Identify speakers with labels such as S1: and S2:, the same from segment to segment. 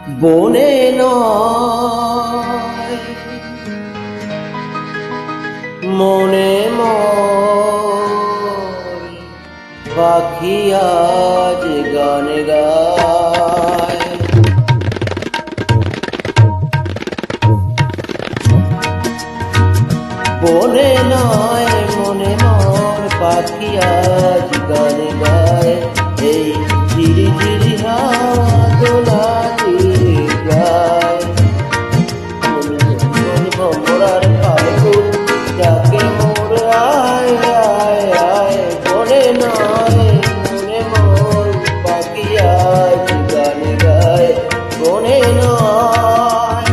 S1: বনে নয় মনে মোর পাখি আজ গান গায়। বনে নয় মনে মোর পাখি আজ গান গায়। এই ঝিরি ঝিরি হাওয়া দোলাতে যায়। ভোমরার ফাল্গুন যাকে মোর আয় আয় আয়। বনে নয় মনে মোর পাখি আজ গান গায়। বনে নয়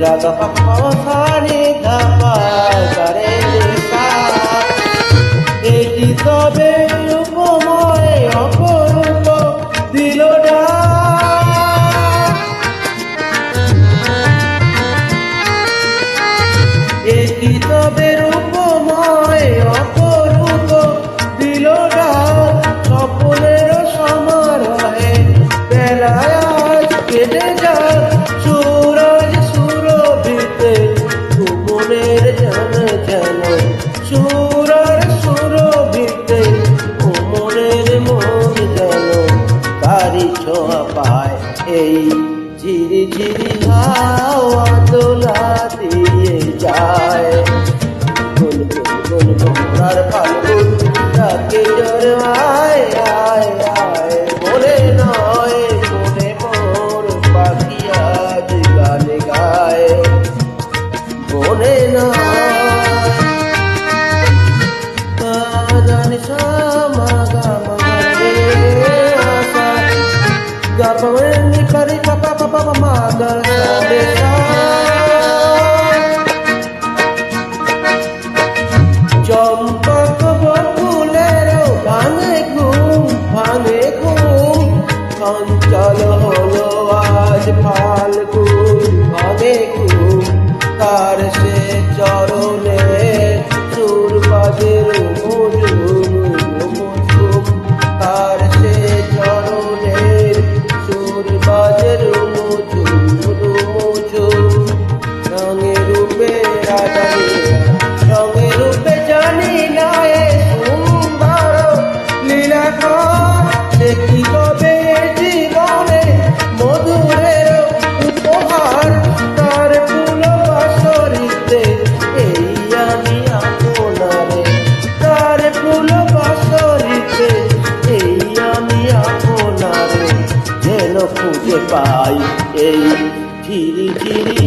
S1: রাগা পাপা সারে ধাপা করে রেখা। এটি তবে উপময় অপরূপ দিল ডাক। এটি তবে রূপময় অপরূপ দিল ডাক। স্বপ্নের সমারোহে বেলায় আজ কেটে যাক। সুরজ সুরভিতে কুমুরের যেন যেন সুরের সুরভিতে কুমুরের মন যেন তারি ছোঁয়া পায়। এই ঝিরি ঝিরি হাওয়া দোলা দিয়ে যায়। গুন গুন গুন ভোমরার ফাল্গুন ডাকে জোর আয় আয় আয়। বনে নয় মনে মোর পাখি আজ গান গায়। বনে নয় জানি সামাগামে আশা গাপনি করি পাপা পাপা মাগা সারে চম্পক বকুলের ভাঙে ঘুম চঞ্চল হলো আজ ফাল্গুন ভাঙে ঘুম। তার সে চরণে সুর বাজে রুমঝুম। তার সে চরণের সুর বাজে রুমঝুম। রঙে রূপে রাজানি রঙে রূপে জানি না এ সুন্দর লীলা কর। দেখি কবে জীবনে মধুরের উপহার। তার ফুল বাসরিতে এই আমি আপনারে। তার ফুল বাসরিতে এই আমি আপনারে যেন খুঁজে পাই। এই ঝিরি ঝিরি